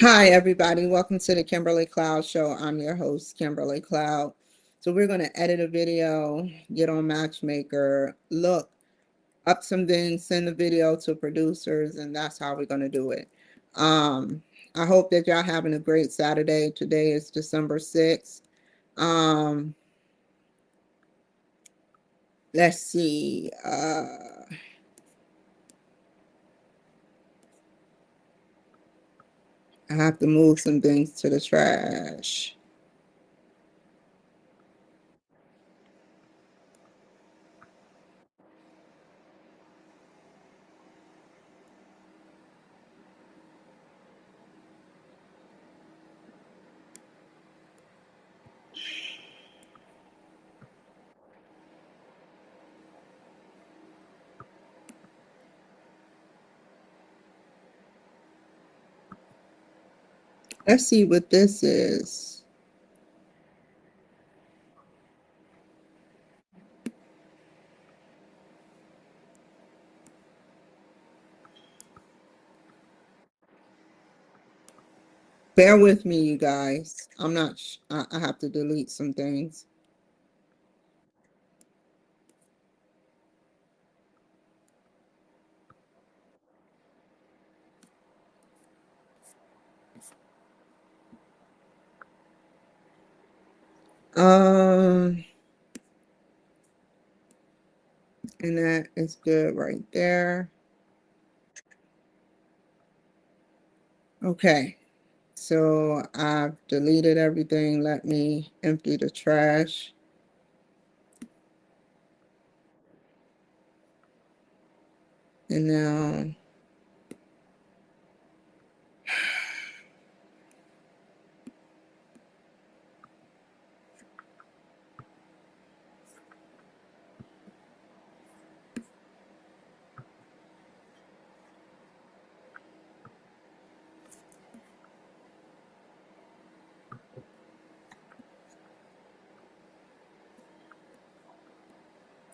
Hi, everybody. Welcome to the Kimberly Cloud Show. I'm your host, Kimberly Cloud. So we're going to edit a video, get on Matchmaker, look up some things, send the video to producers, and that's how we're going to do it. I hope that y'all having a great Saturday. Today is December 6th. Let's see. I have to move some things to the trash. Let's see what this is. Bear with me, you guys. I'm not, I have to delete some things. Um, and that is good right there. Okay, so I've deleted everything. Let me empty the trash. And now,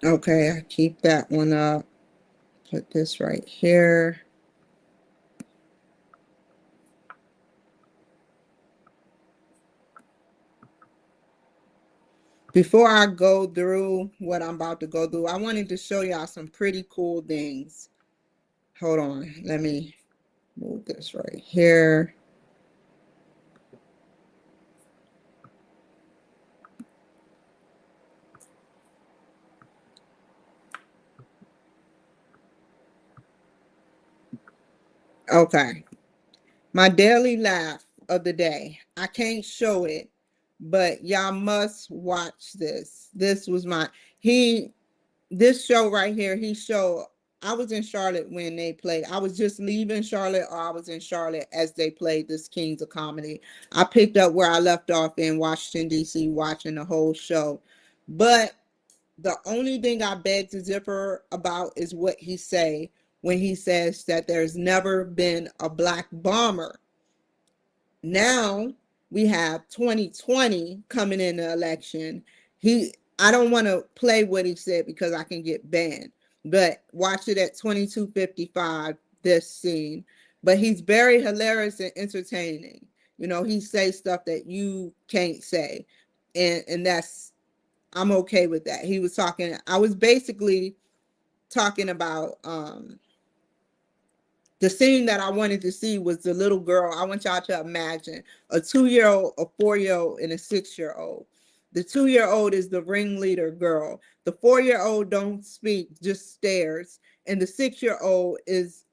okay, I keep that one up. Put this right here. Before I go through what I'm about to go through, I wanted to show y'all some pretty cool things. Hold on, let me move this right here. Okay, my daily laugh of the day. I can't show it, but y'all must watch this. This was this show right here. I was in Charlotte when they played. I was just leaving Charlotte, or I was in Charlotte as they played this Kings of Comedy. I picked up where I left off in Washington, D.C., watching the whole show. But the only thing I beg to differ about is what he say when he says that there's never been a black bomber. Now we have 2020 coming in the election. I don't want to play what he said because I can get banned, but watch it at 22:55, this scene. But he's very hilarious and entertaining. You know, he says stuff that you can't say. And that's, I'm okay with that. I was basically talking about the scene that I wanted to see was the little girl. I want y'all to imagine a 2-year-old, a 4-year-old, and a 6-year-old. The 2-year-old is the ringleader girl. The 4-year-old don't speak, just stares. And the 6-year-old is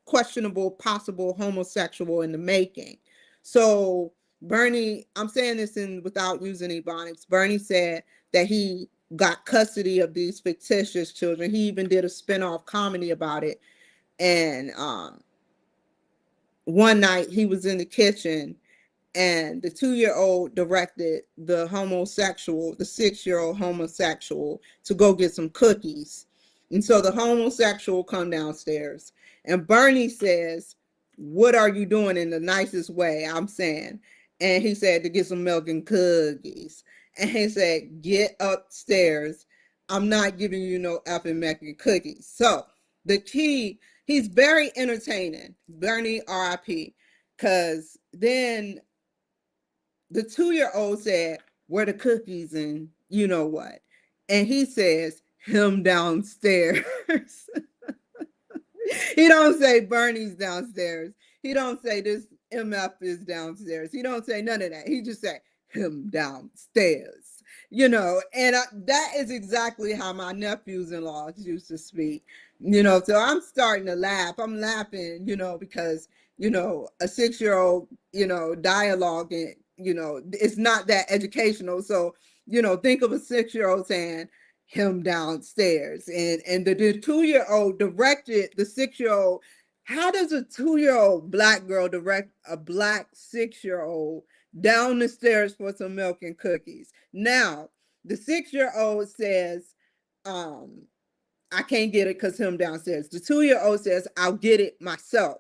questionable, possible homosexual in the making. So Bernie, I'm saying this without using ebonics. Bernie said that he got custody of these fictitious children. He even did a spinoff comedy about it. And one night he was in the kitchen, and the 2-year-old directed the 6-year-old homosexual, to go get some cookies. And so the homosexual come downstairs, and Bernie says, "What are you doing?" in the nicest way, I'm saying. And he said, "To get some milk and cookies." And he said, "Get upstairs. I'm not giving you no effing milk and cookies." So the key, he's very entertaining. Bernie, RIP. Cause then the 2-year-old said, "Where the cookies and you know what?" And he says, "Him downstairs." He don't say Bernie's downstairs. He don't say this MF is downstairs. He don't say none of that. He just say him downstairs. And that is exactly how my nephews-in-law used to speak. So I'm starting to laugh. I'm laughing, because a 6-year-old, dialogue, and it's not that educational. So think of a 6-year-old saying him downstairs, and the 2-year-old directed the 6-year-old. How does a 2-year-old black girl direct a black 6-year-old down the stairs for some milk and cookies? Now the 6-year-old says, I can't get it because him downstairs. The 2-year-old says, I'll get it myself.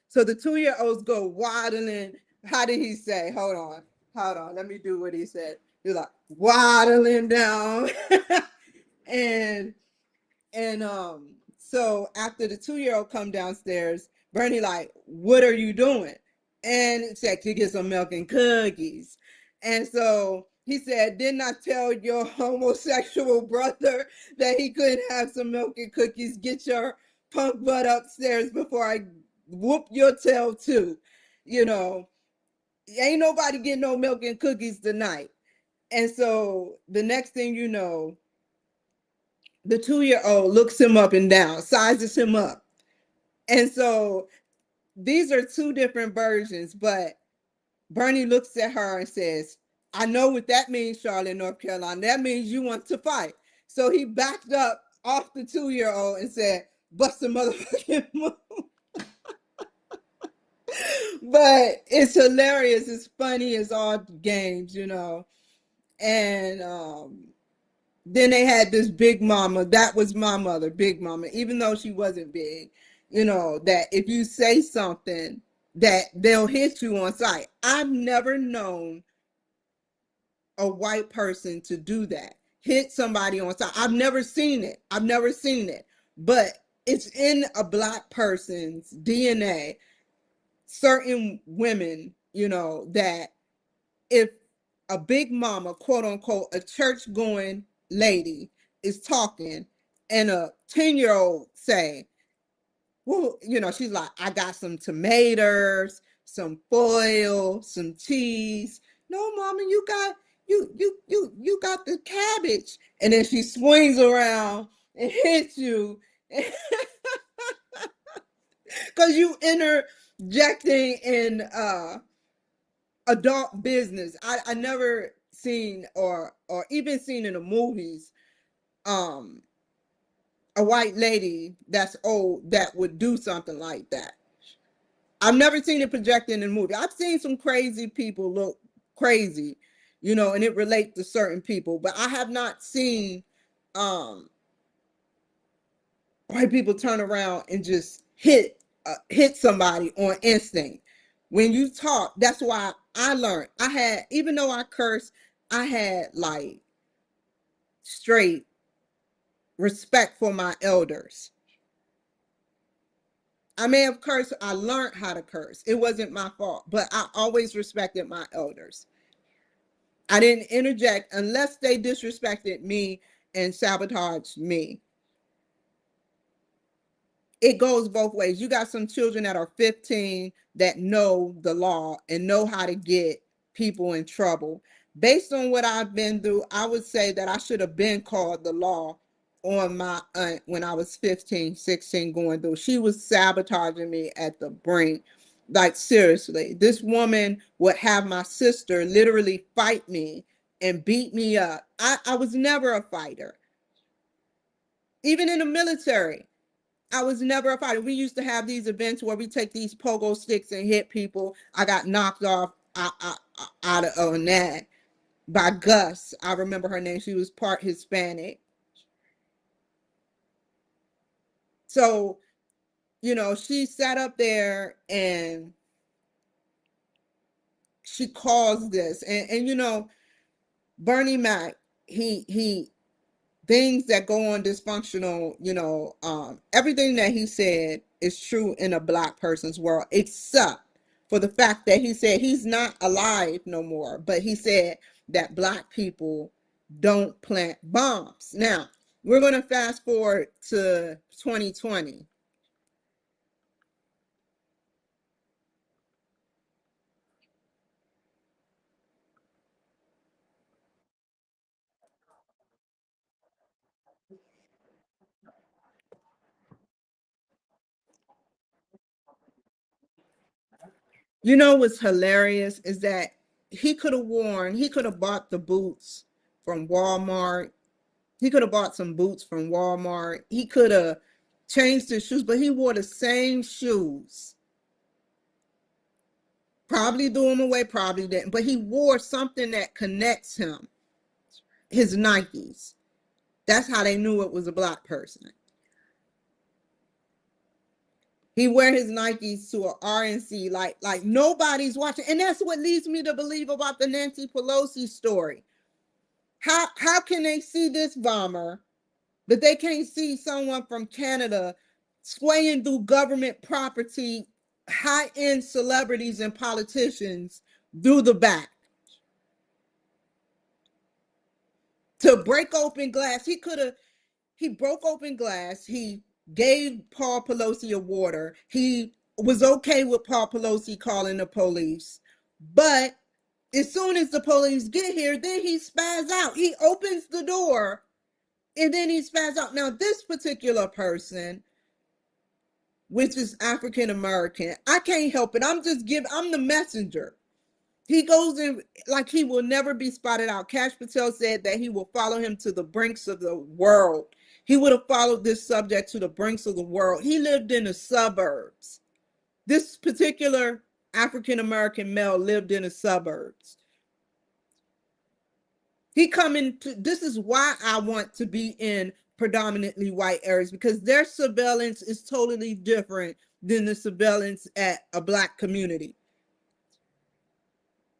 So the 2-year-olds go waddling. How did he say? Hold on, let me do what he said. He's like waddling down. and so after the 2-year-old come downstairs, Bernie like, what are you doing? And it said to get some milk and cookies. And so he said, didn't I tell your homosexual brother that he couldn't have some milk and cookies? Get your punk butt upstairs before I whoop your tail too. Ain't nobody getting no milk and cookies tonight. And so the next thing you know, the 2-year-old looks him up and down, sizes him up. And so these are two different versions, but Bernie looks at her and says, I know what that means, Charlotte, North Carolina. That means you want to fight. So he backed up off the 2-year-old and said, bust the motherfucking move. But it's hilarious. It's funny as all games, And then they had this big mama. That was my mother, big mama, even though she wasn't big, that if you say something, that they'll hit you on sight. I've never known a white person to do that, hit somebody on sight. I've never seen it. But it's in a black person's DNA. Certain women, that if a big mama, quote unquote, a church going lady is talking and a 10-year-old say, well, she's like, I got some tomatoes, some foil, some cheese. No, mama, you got the cabbage. And then she swings around and hits you because you interjecting in adult business. I never seen or even seen in the movies a white lady that's old that would do something like that. I've never seen it projected in a movie. I've seen some crazy people look crazy, and it relates to certain people, but I have not seen white people turn around and just hit somebody on instinct. When you talk, that's why I learned. I had, even though I cursed, I had like straight respect for my elders. I may have cursed. I learned how to curse. It wasn't my fault, but I always respected my elders. I didn't interject unless they disrespected me and sabotaged me. It goes both ways. You got some children that are 15 that know the law and know how to get people in trouble. Based on what I've been through, I would say that I should have been called the law on my aunt when I was 15, 16 going through. She was sabotaging me at the brink. Like, seriously, this woman would have my sister literally fight me and beat me up. I was never a fighter. Even in the military, I was never a fighter. We used to have these events where we take these pogo sticks and hit people. I got knocked off out of on that by Gus. I remember her name. She was part Hispanic. So, she sat up there and she caused this. And Bernie Mac, he things that go on dysfunctional, everything that he said is true in a black person's world, except for the fact that he said he's not alive no more, but he said that black people don't plant bombs. Now, we're going to fast forward to 2020. You know what's hilarious is that he could have bought the boots from Walmart. He could have bought some boots from Walmart. He could have changed his shoes, but he wore the same shoes. Probably threw them away, probably didn't, but he wore something that connects him, his Nikes. That's how they knew it was a black person. He wear his Nikes to a RNC like nobody's watching. And that's what leads me to believe about the Nancy Pelosi story. How can they see this bomber, but they can't see someone from Canada swaying through government property, high-end celebrities and politicians through the back to break open glass? He broke open glass. He gave Paul Pelosi a water. He was okay with Paul Pelosi calling the police. But as soon as the police get here, then he spaz out. He opens the door and then he spaz out. Now, this particular person, which is African American, I can't help it. I'm the messenger. He goes in like he will never be spotted out. Cash Patel said that he will follow him to the brinks of the world. He would have followed this subject to the brinks of the world. He lived in the suburbs. This particular African American male lived in the suburbs. This is why I want to be in predominantly white areas, because their surveillance is totally different than the surveillance at a black community.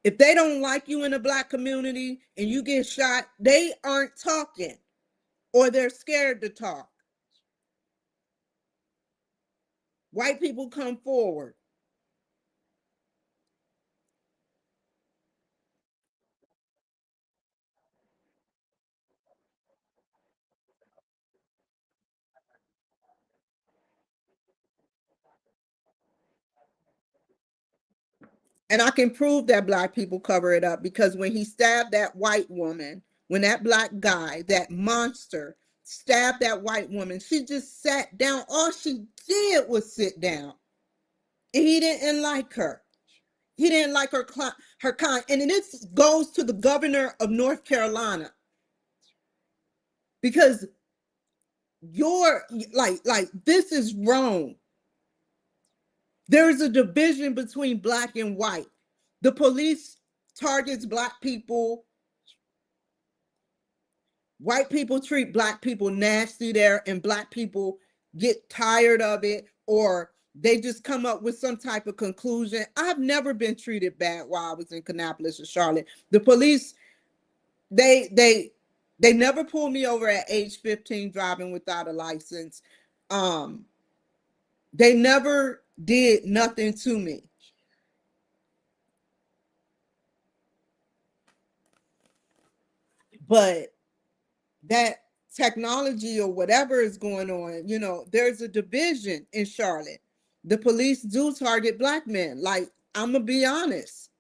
If they don't like you in a black community and you get shot, they aren't talking or they're scared to talk. White people come forward. And I can prove that black people cover it up, because when he stabbed that white woman, when that black guy, that monster, stabbed that white woman, she just sat down. All she did was sit down. And he didn't like her. He didn't like her kind. And this goes to the governor of North Carolina, because you're like this is wrong. There's a division between black and white. The police targets black people. White people treat black people nasty there, and black people get tired of it, or they just come up with some type of conclusion. I've never been treated bad while I was in Kannapolis or Charlotte. The police, they they they never pulled me over at age 15 driving without a license. Um, they never did nothing to me. But that technology or whatever is going on, there's a division in Charlotte. The police do target black men. Like, I'm gonna be honest.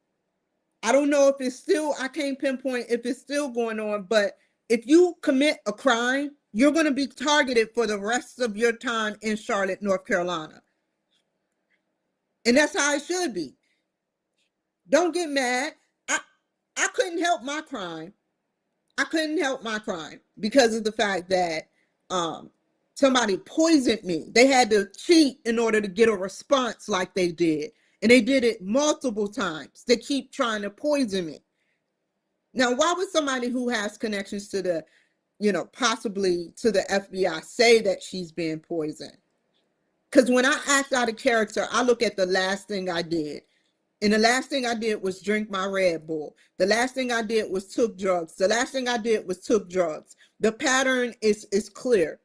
I don't know if it's still, I can't pinpoint if it's still going on, but if you commit a crime, you're going to be targeted for the rest of your time in Charlotte, North Carolina. And that's how it should be. Don't get mad. I I couldn't help my crime. I couldn't help my crime because of the fact that um, somebody poisoned me. They had to cheat in order to get a response like they did. And they did it multiple times. They keep trying to poison me. Now, why would somebody who has connections to possibly to the FBI say that she's being poisoned? Because when I act out of character, I look at the last thing I did. And the last thing I did was drink my Red Bull. The last thing I did was took drugs. The last thing I did was took drugs. The pattern is clear.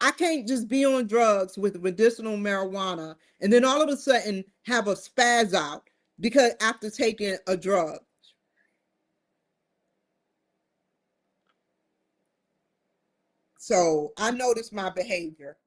I can't just be on drugs with medicinal marijuana and then all of a sudden have a spaz out because after taking a drug. So I noticed my behavior.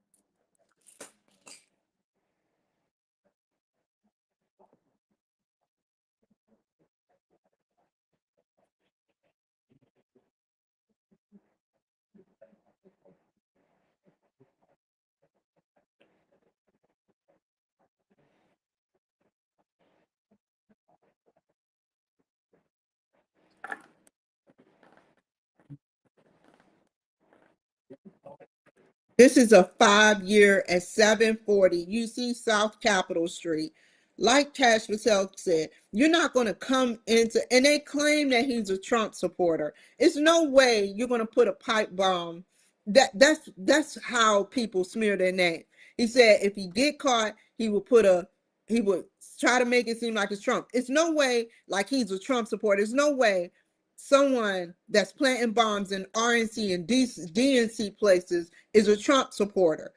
This is a 5 year at 740 UC South Capitol Street. Like Cash Patel said, you're not going to come into, and they claim that he's a Trump supporter. It's no way you're going to put a pipe bomb. That's how people smear their name. He said if he get caught, he would try to make it seem like it's Trump. It's no way like he's a Trump supporter. There's no way someone that's planting bombs in RNC and DNC places is a Trump supporter.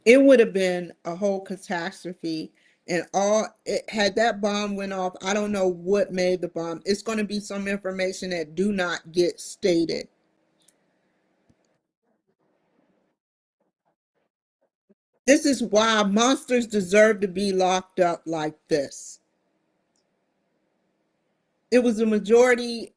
It would have been a whole catastrophe. And all it had that bomb went off. I don't know what made the bomb. It's going to be some information that do not get stated. This is why monsters deserve to be locked up like this. It was a majority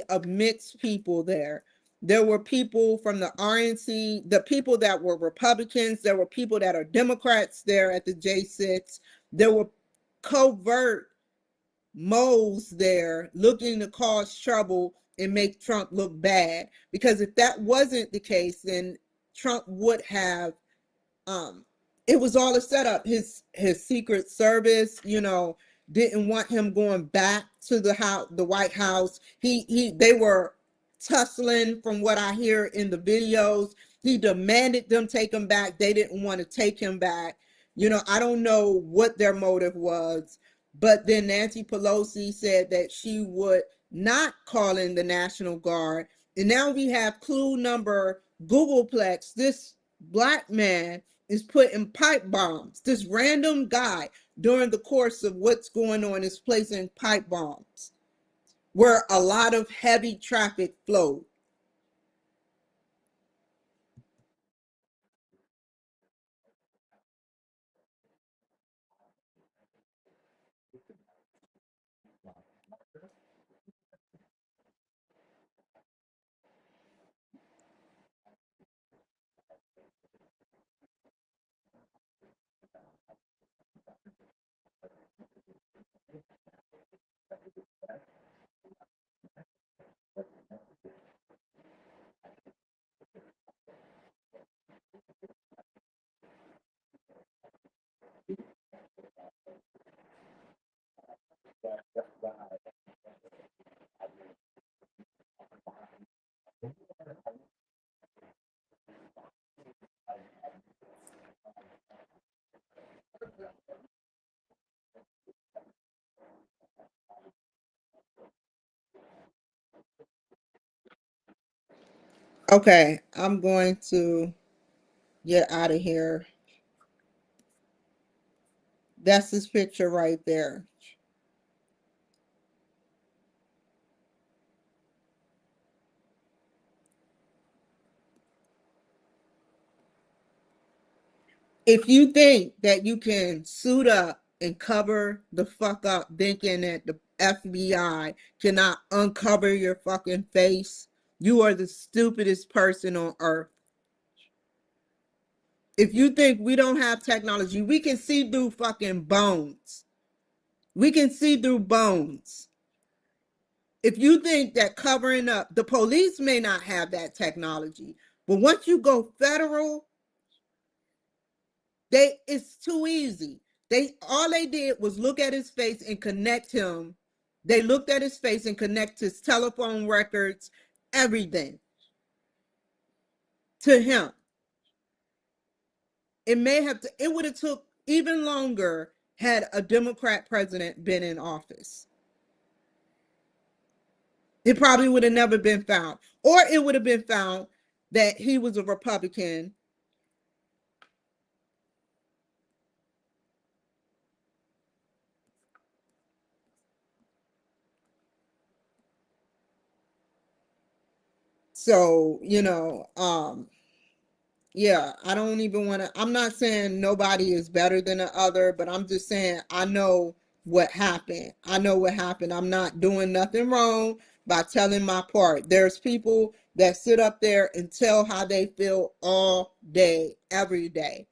of mixed people there. There were people from the RNC, the people that were Republicans, there were people that are Democrats there at the J6. There were covert moles there looking to cause trouble and make Trump look bad. Because if that wasn't the case, then Trump would have it was all a setup. His Secret Service, didn't want him going back to the White House. They were tussling from what I hear in the videos. He demanded them take him back. They didn't want to take him back. I don't know what their motive was, but then Nancy Pelosi said that she would not call in the National Guard. And now we have clue number Googleplex. This black man is putting pipe bombs. This random guy during the course of what's going on is placing pipe bombs where a lot of heavy traffic flowed. Okay, I'm going to get out of here. That's this picture right there. If you think that you can suit up and cover the fuck up thinking that the FBI cannot uncover your fucking face, you are the stupidest person on earth. If you think we don't have technology, we can see through fucking bones. We can see through bones. If you think that covering up, the police may not have that technology, but once you go federal, it's too easy. They did was look at his face and connect him They looked at his face and connect his telephone records, everything to him. It would have took even longer had a Democrat president been in office. It probably would have never been found. Or it would have been found that he was a Republican. So, yeah, I don't even want to. I'm not saying nobody is better than the other, but I'm just saying I know what happened. I know what happened. I'm not doing nothing wrong by telling my part. There's people that sit up there and tell how they feel all day, every day.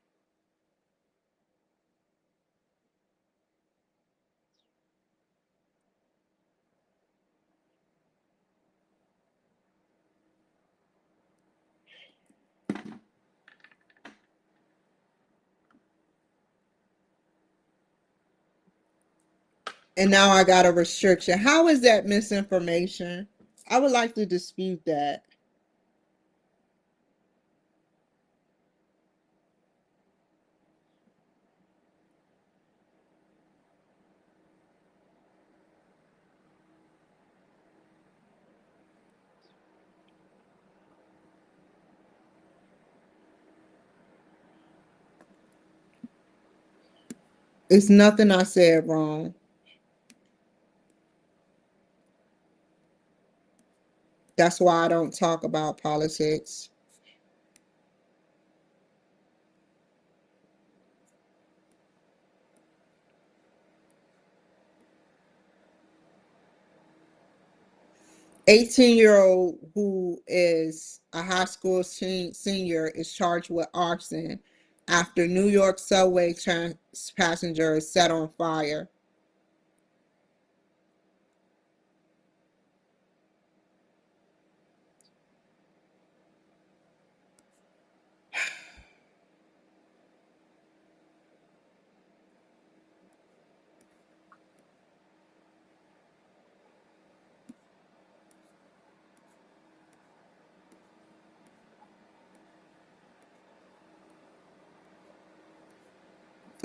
And now I got a restriction. How is that misinformation? I would like to dispute that. It's nothing I said wrong. That's why I don't talk about politics. 18-year-old who is a high school senior is charged with arson after New York subway passenger is set on fire.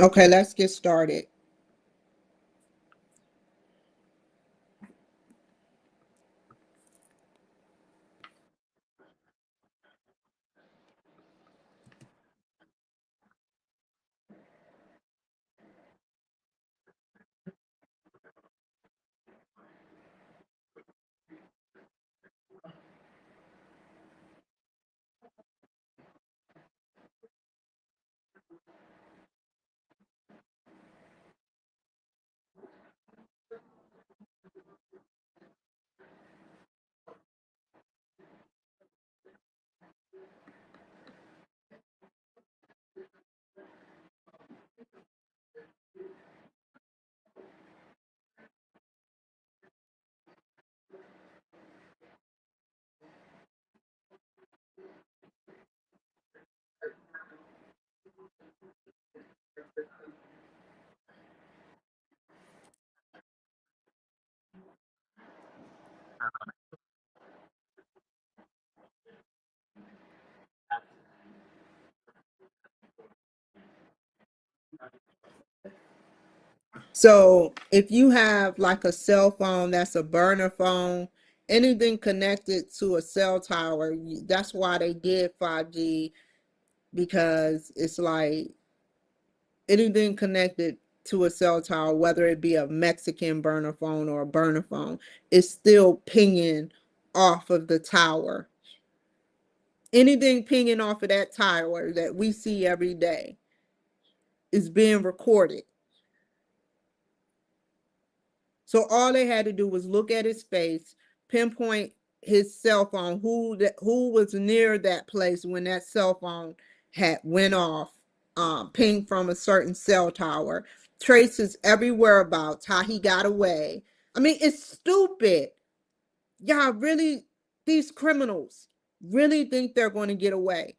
Okay, let's get started. So if you have like a cell phone that's a burner phone, anything connected to a cell tower, that's why they did 5G, because it's like anything connected to a cell tower, whether it be a Mexican burner phone or a burner phone, is still pinging off of the tower. Anything pinging off of that tower that we see every day is being recorded. So all they had to do was look at his face, pinpoint his cell phone, who was near that place when that cell phone had went off, pinged from a certain cell tower, traces every whereabouts, how he got away. I mean, it's stupid. Y'all really, these criminals really think they're going to get away.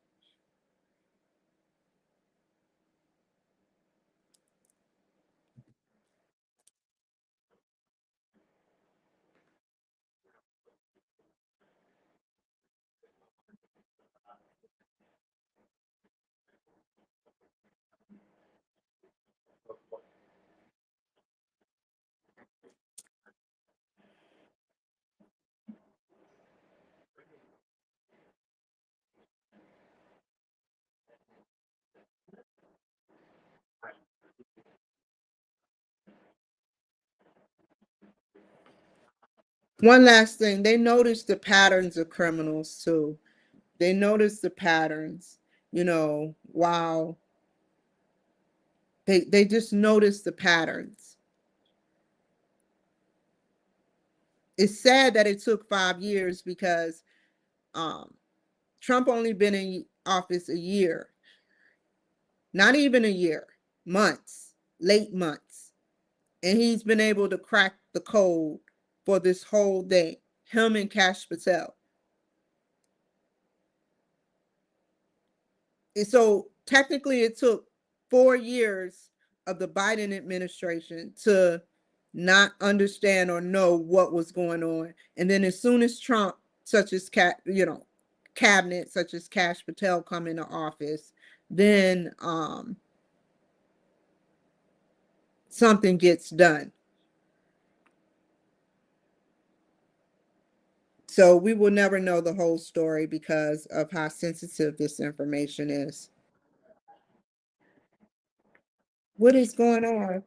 One last thing, they noticed the patterns of criminals too. They noticed the patterns, wow. They just noticed the patterns. It's sad that it took 5 years because um, Trump only been in office a year, not even a year, months, late months. And he's been able to crack the code for this whole thing, him and Cash Patel. And so technically it took 4 years of the Biden administration to not understand or know what was going on. And then as soon as Trump, such as cabinet such as Cash Patel come into office, then something gets done. So we will never know the whole story because of how sensitive this information is. What is going on?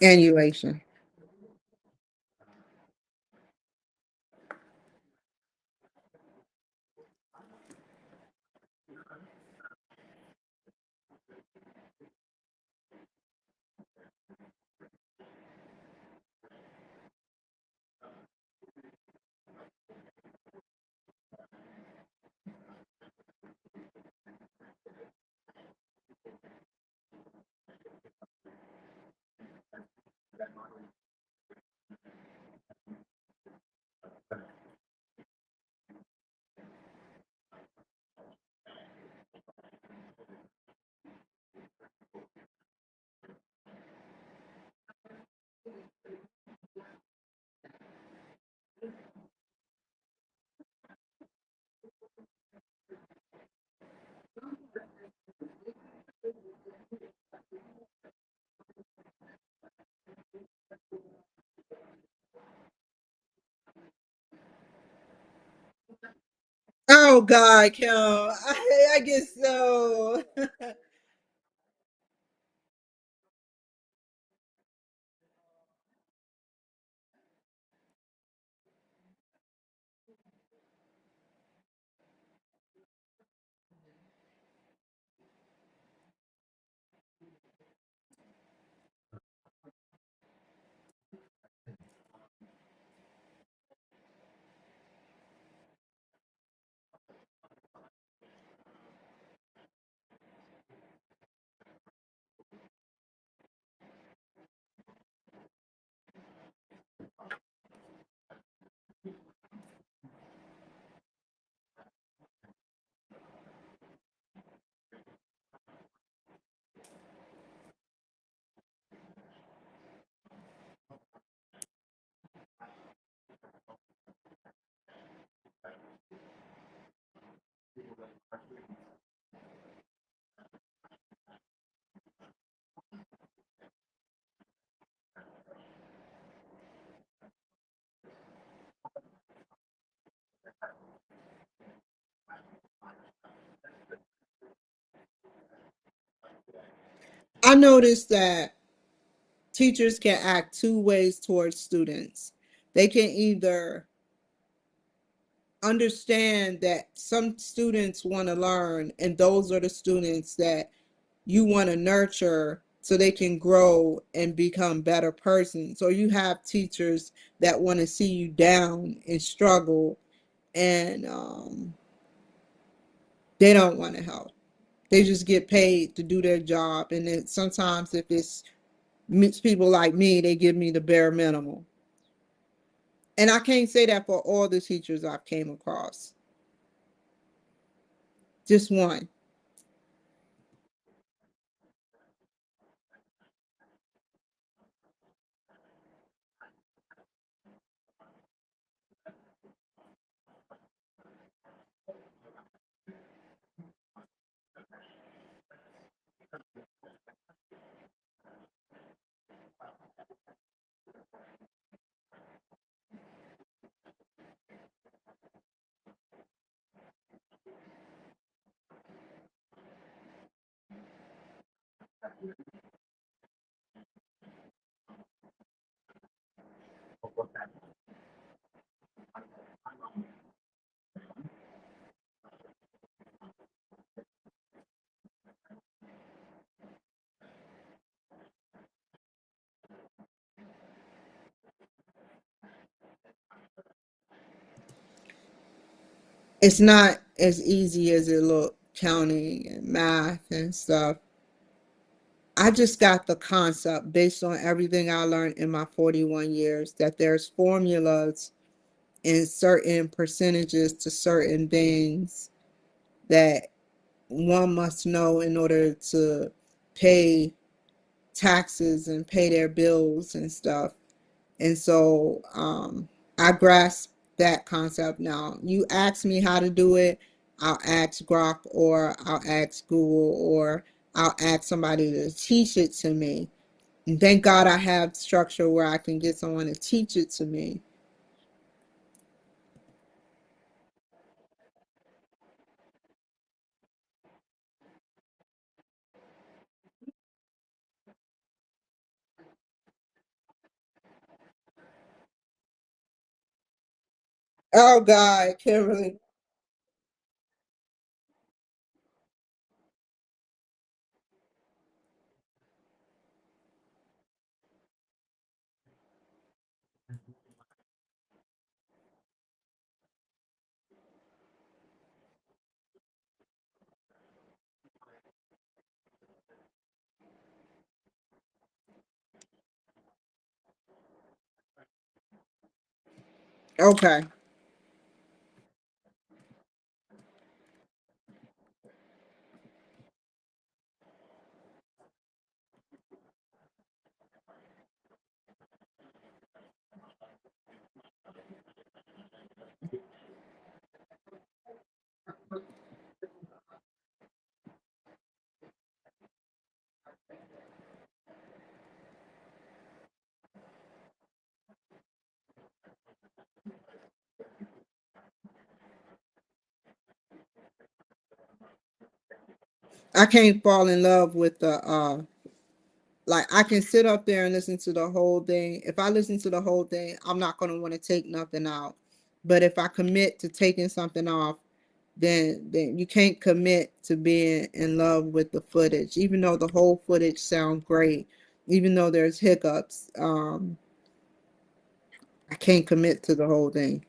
Annulation. Oh God, Kim. I guess so. I noticed that teachers can act two ways towards students. They can either understand that some students want to learn, and those are the students that you want to nurture so they can grow and become better persons. So you have teachers that want to see you down and struggle, and they don't want to help. They just get paid to do their job, and then sometimes if it's people like me, they give me the bare minimum. And I can't say that for all the teachers I've came across. Just one. It's not as easy as it looked, counting and math and stuff. I just got the concept based on everything I learned in my 41 years that there's formulas and certain percentages to certain things that one must know in order to pay taxes and pay their bills and stuff. And so I grasp that concept now. You ask me how to do it, I'll ask Grok or I'll ask Google or I'll ask somebody to teach it to me. And thank God I have structure where I can get someone to teach it to me. Oh God, Kimberly. Okay. I can't fall in love with the like I can sit up there and listen to the whole thing. If I listen to the whole thing, I'm not going to want to take nothing out. But if I commit to taking something off, then you can't commit to being in love with the footage, even though the whole footage sounds great, even though there's hiccups. I can't commit to the whole thing.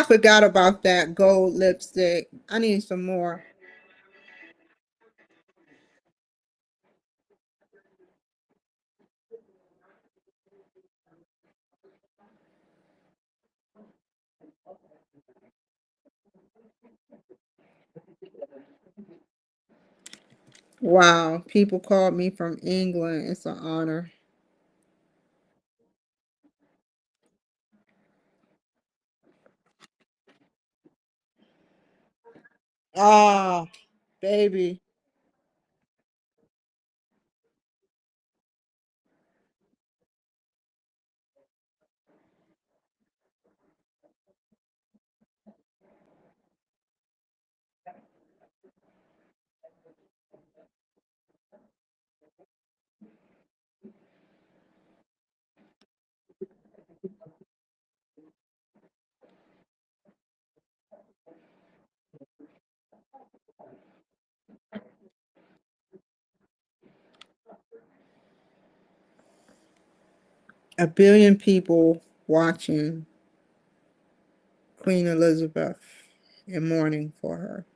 I forgot about that gold lipstick. I need some more. Wow, people called me from England. It's an honor. Ah, baby. A billion people watching Queen Elizabeth and mourning for her.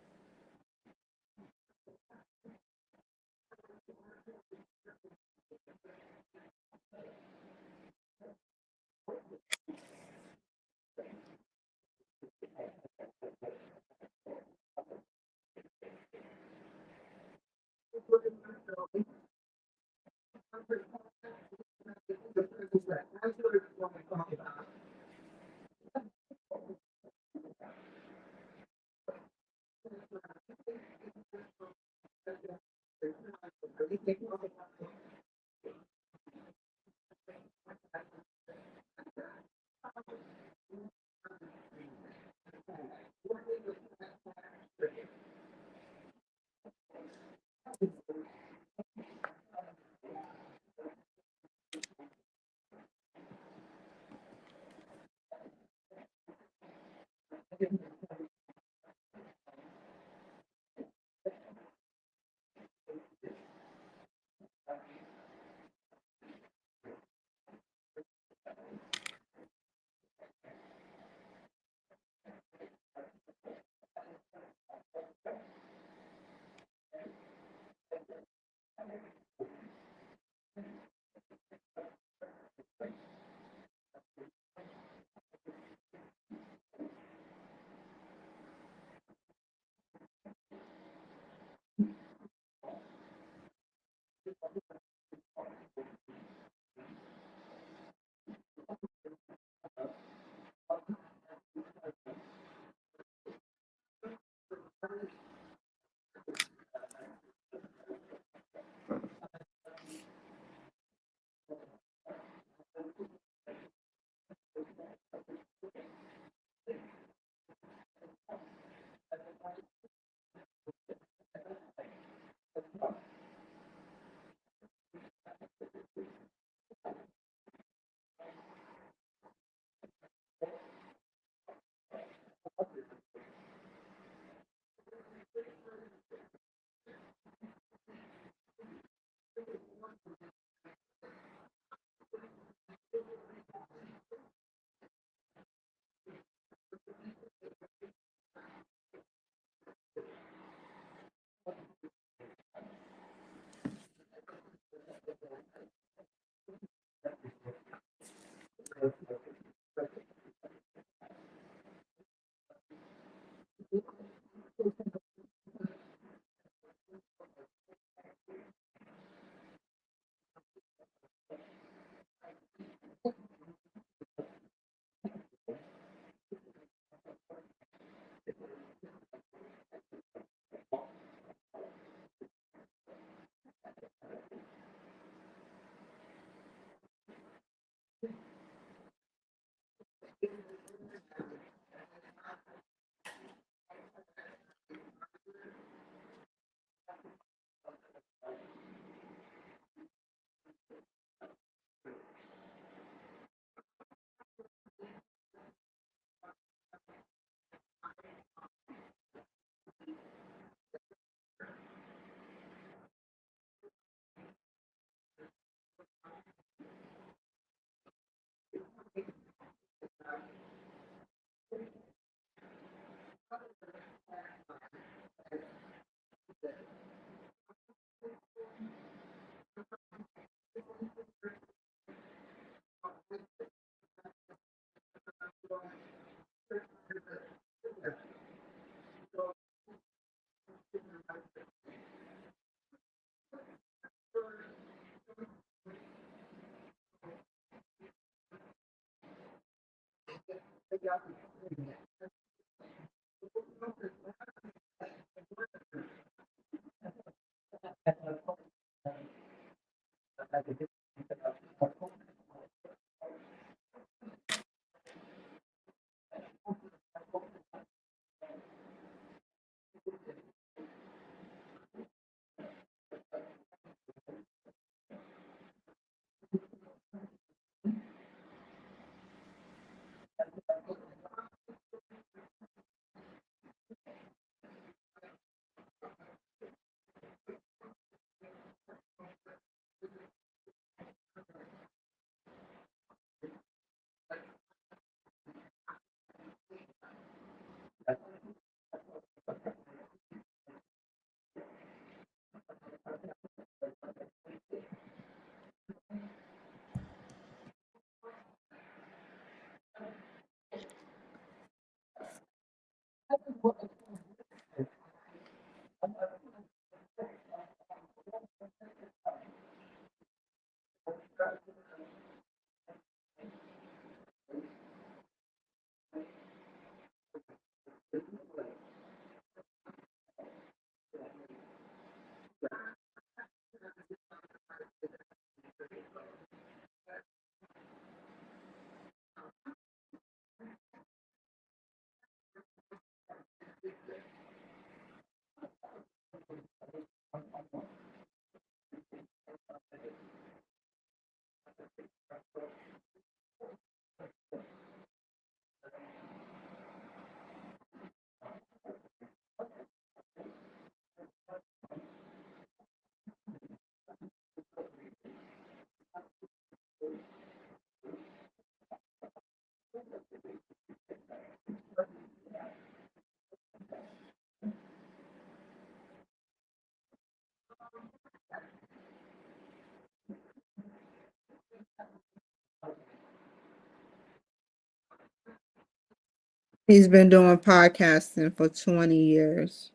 He's been doing podcasting for 20 years.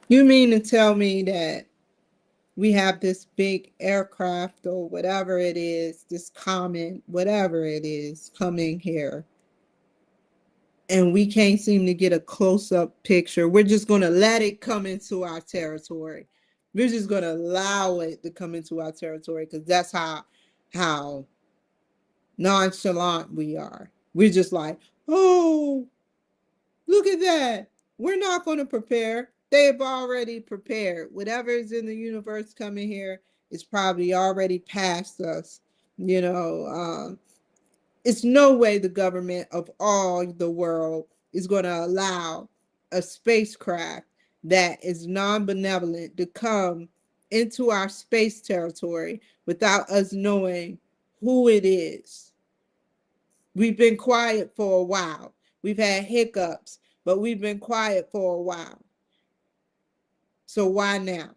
You mean to tell me that we have this big aircraft or whatever it is, this common, whatever it is, coming here, and we can't seem to get a close up picture? We're just going to let it come into our territory. We're just going to allow it to come into our territory because that's how nonchalant we are. We're just like, oh, look at that. We're not going to prepare. They've already prepared. Whatever is in the universe coming here is probably already past us. You know, it's no way the government of all the world is going to allow a spacecraft that is non-benevolent to come into our space territory without us knowing who it is. We've been quiet for a while. We've had hiccups, but we've been quiet for a while. So why now?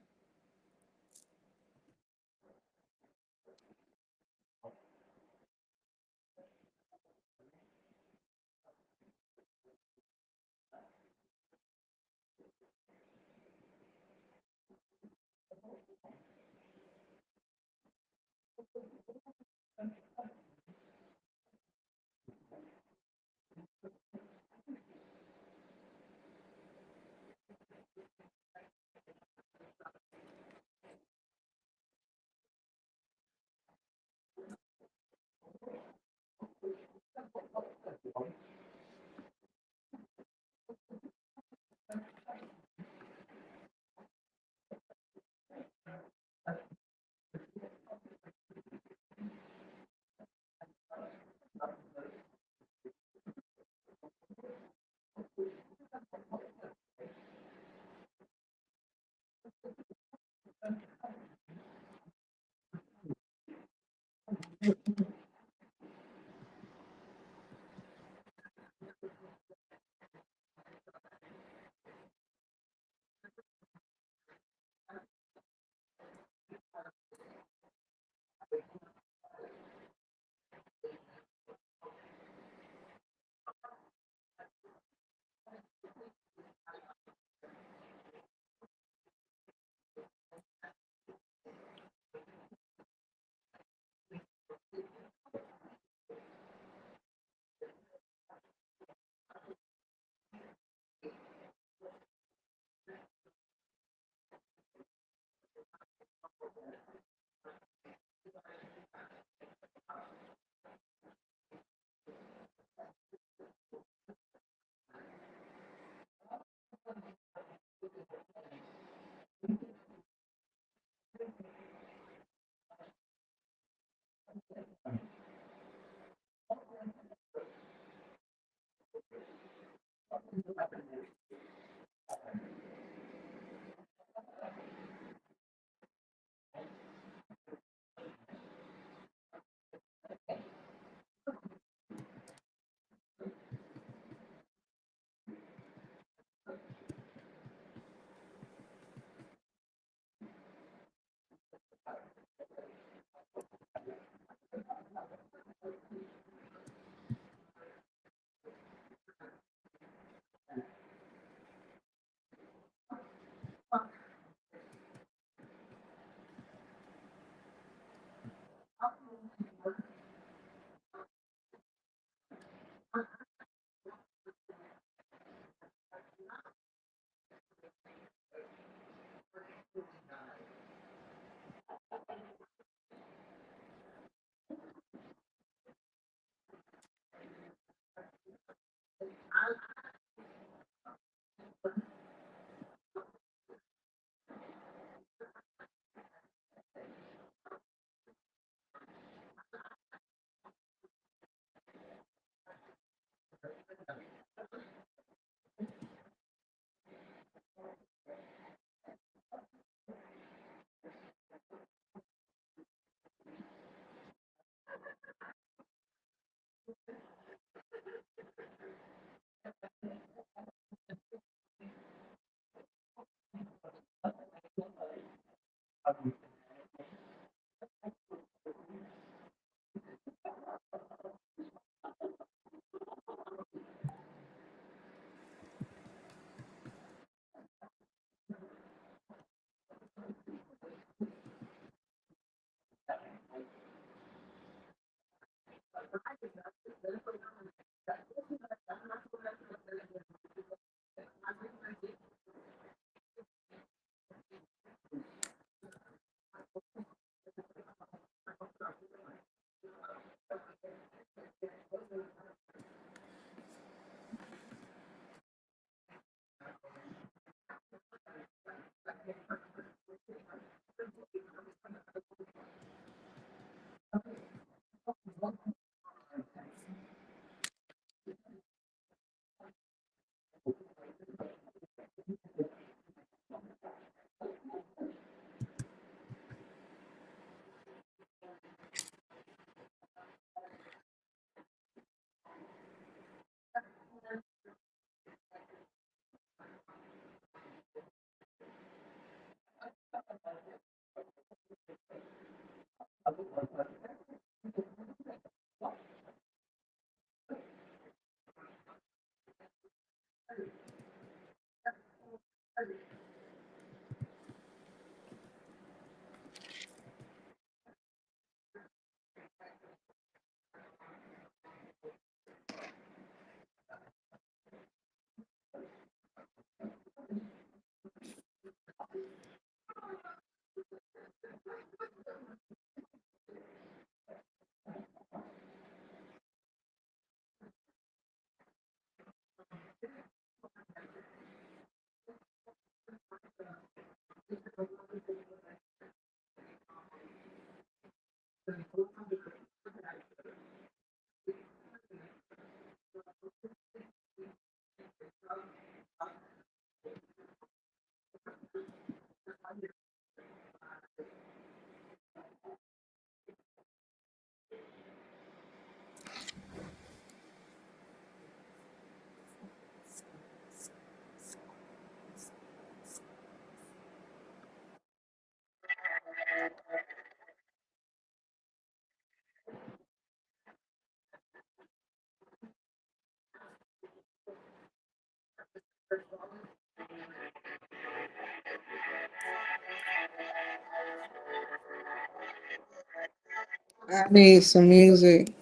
I need some music.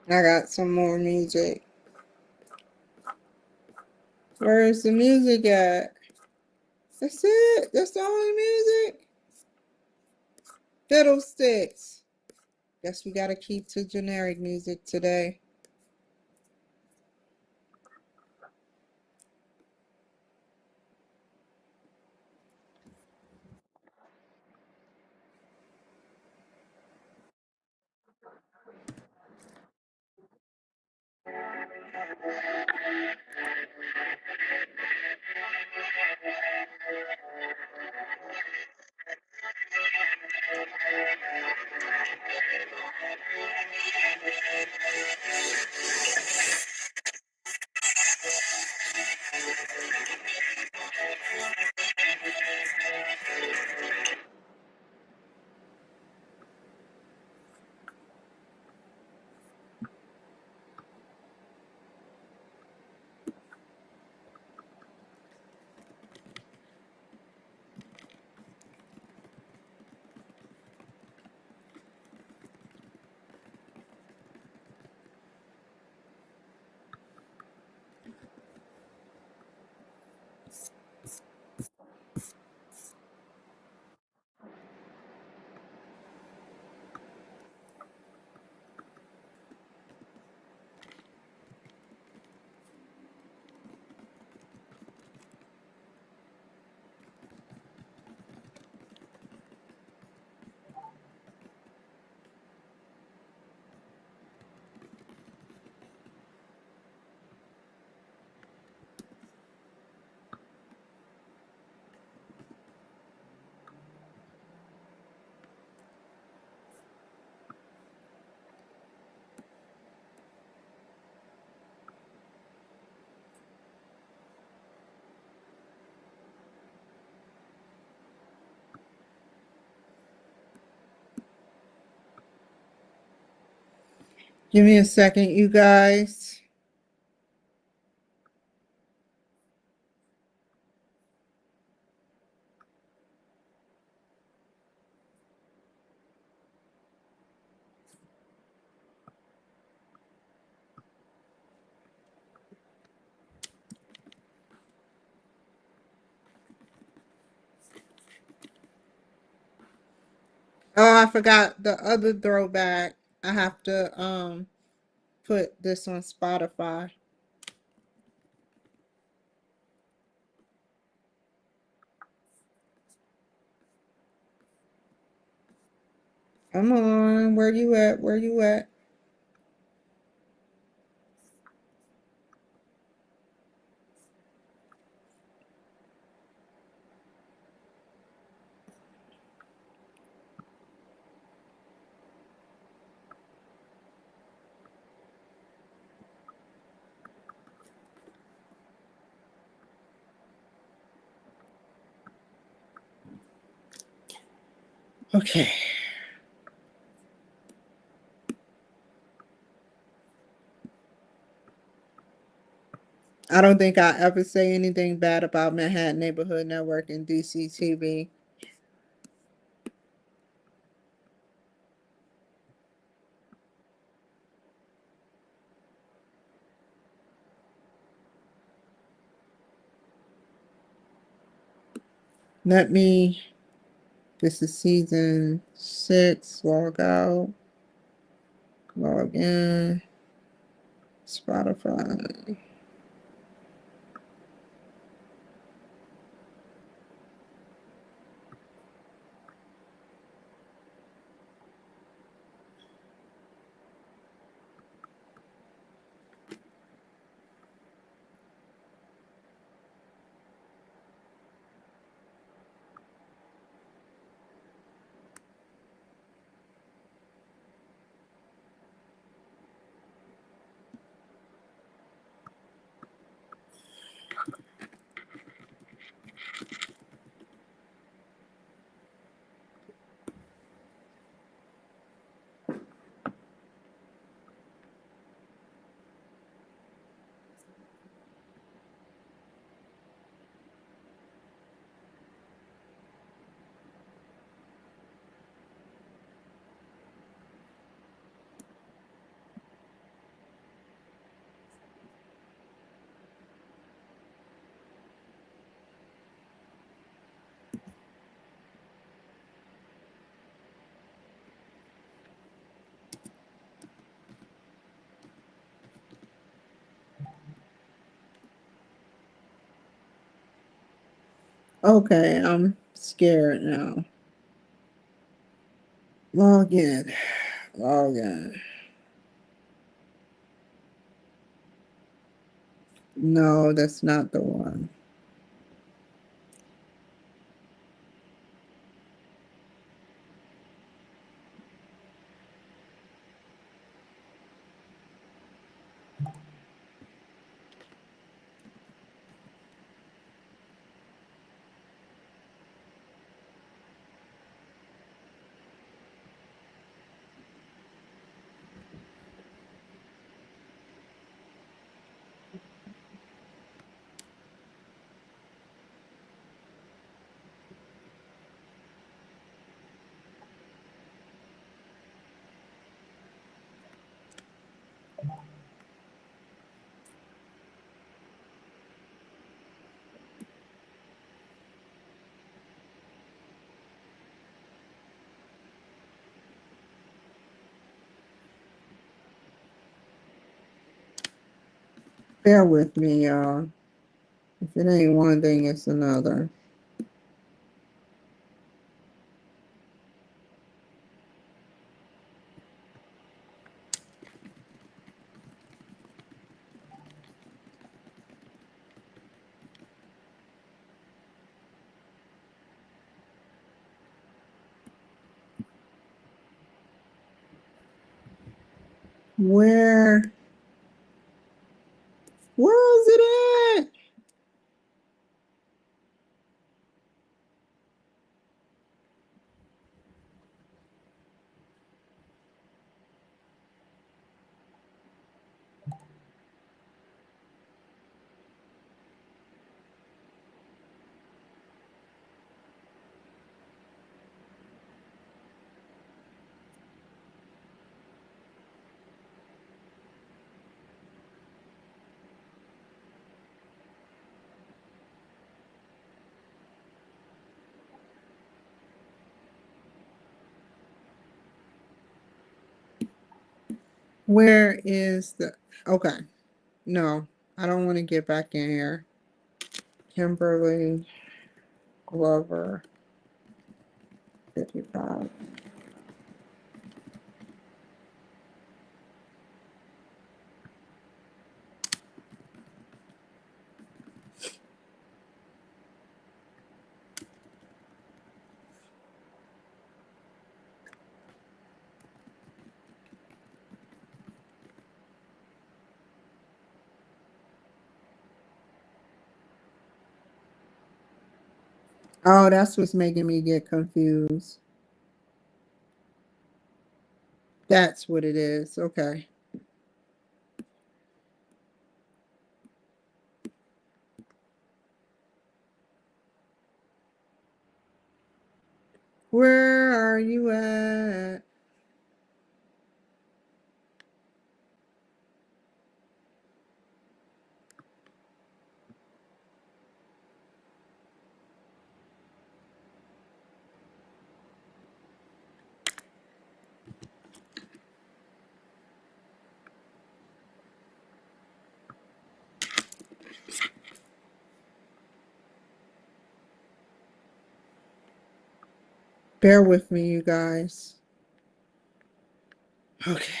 I got some more music. Where's the music at? That's it. That's the only music. Fiddlesticks. Guess we gotta keep to generic music today. Give me a second, you guys. Oh, I forgot the other throwback. I have to put this on Spotify. Come on, where you at? Where you at? Okay. I don't think I ever say anything bad about Manhattan Neighborhood Network and DCTV. Let me, this is season 6, log out, log in, Spotify. Okay, I'm scared now. Log in, log in. No, that's not the one. Bear with me, y'all. If it ain't one thing, it's another. Where, where is it at? Where is the, okay, no, I don't want to get back in here. Kimberly Glover, 55. Oh, that's what's making me get confused. That's what it is. Okay. Where are you at? Bear with me, you guys. Okay.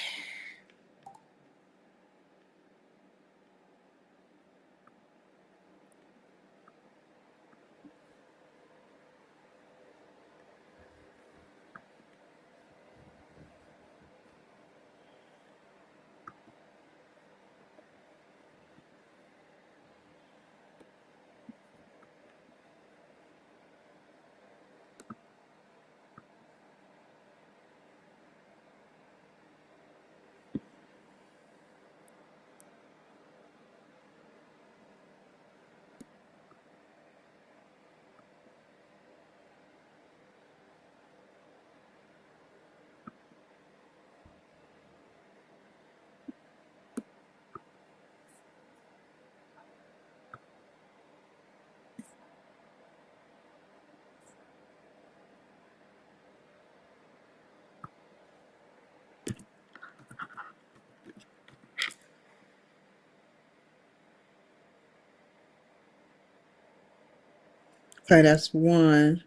Okay, that's one.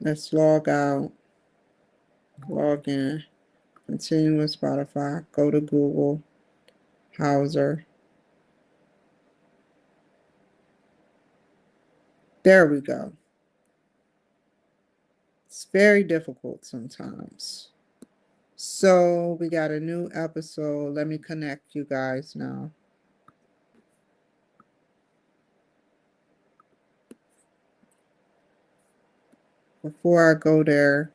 Let's log out, log in, continue with Spotify, go to Google, Hauser. There we go. It's very difficult sometimes. So we got a new episode. Let me connect you guys now. Before I go there,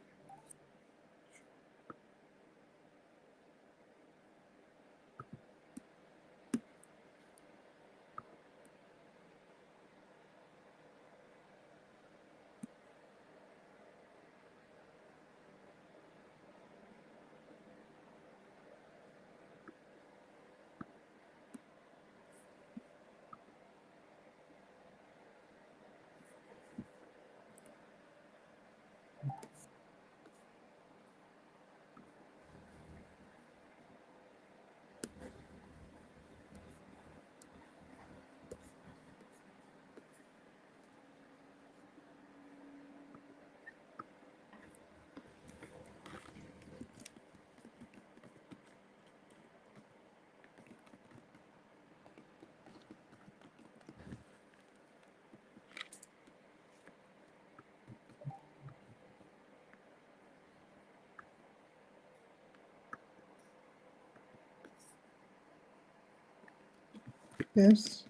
this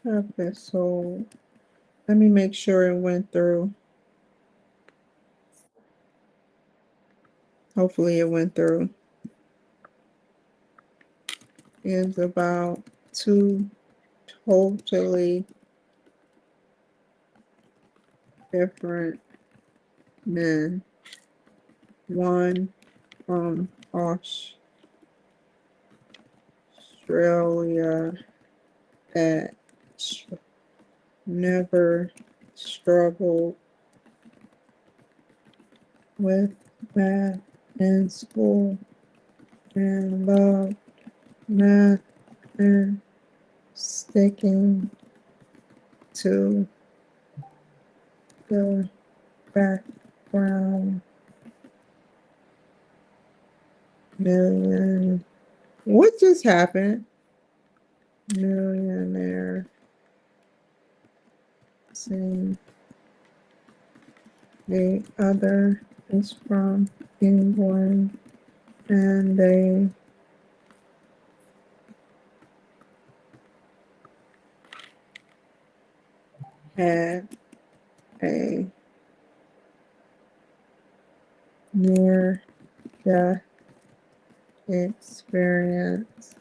episode, let me make sure it went through. Hopefully it went through. Is about two totally different men. One from Australia that never struggled with math in school and loved Matter sticking to the background. Million. What just happened? Millionaire. See, the other is from England, and they had a near death experience.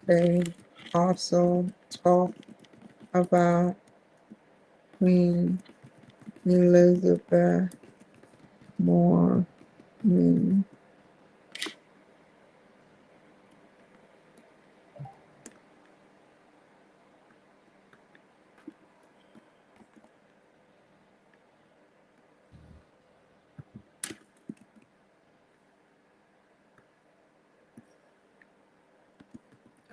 They also talk about Queen Elizabeth more.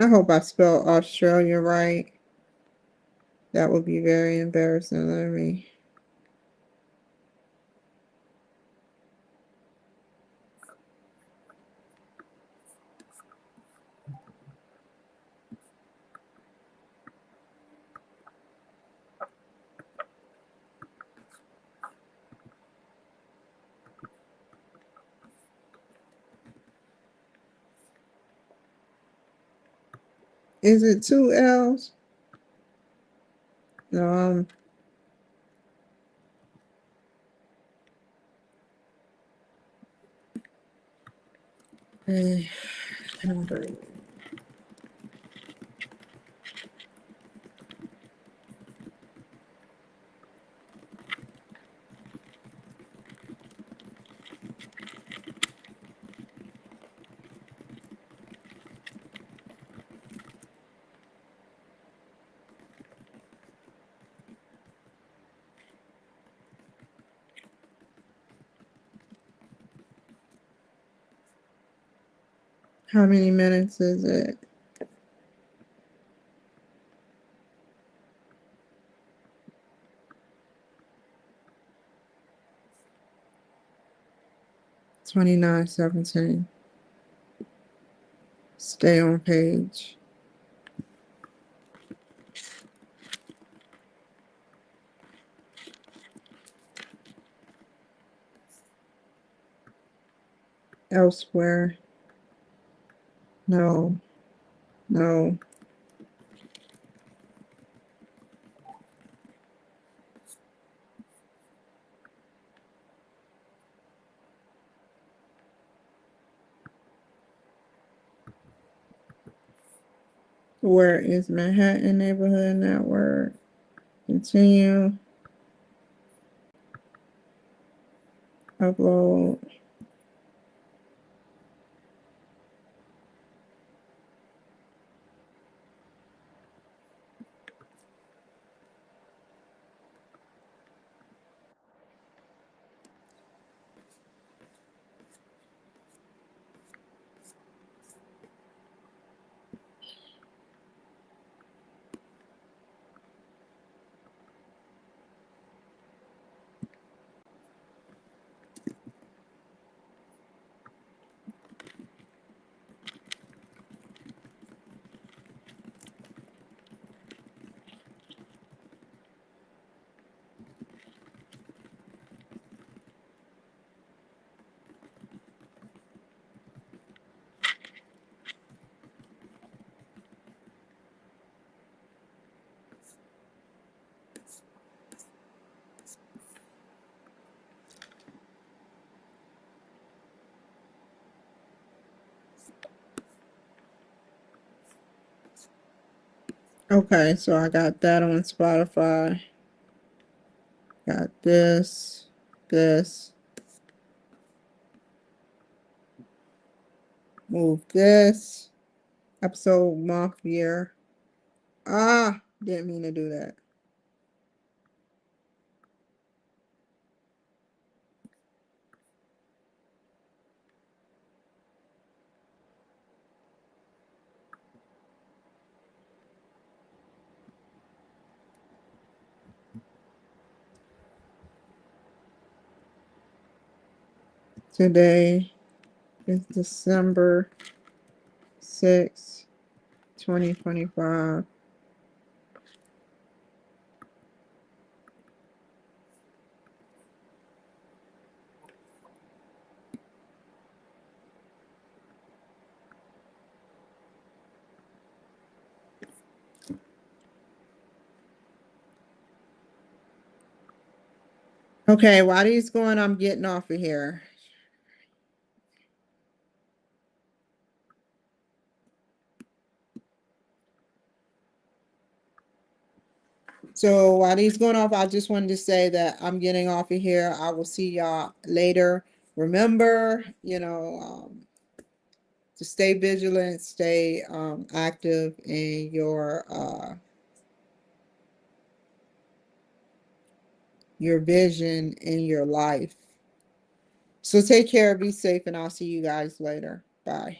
I hope I spelled Australia right. That would be very embarrassing. Let me. Is it two L's? No, Kimberly. How many minutes is it? $29.17. Stay on page. Elsewhere. No. No. Where is Manhattan Neighborhood Network? Continue. Upload. Okay, so I got that on Spotify. Got this, move this, episode, month, year. Ah, didn't mean to do that. Today is December 6th, 2025. Okay, while these going, I'm getting off of here. So while these going off, I just wanted to say that I'm getting off of here. I will see y'all later. Remember, to stay vigilant, stay active in your vision in your life. So take care, be safe, and I'll see you guys later. Bye.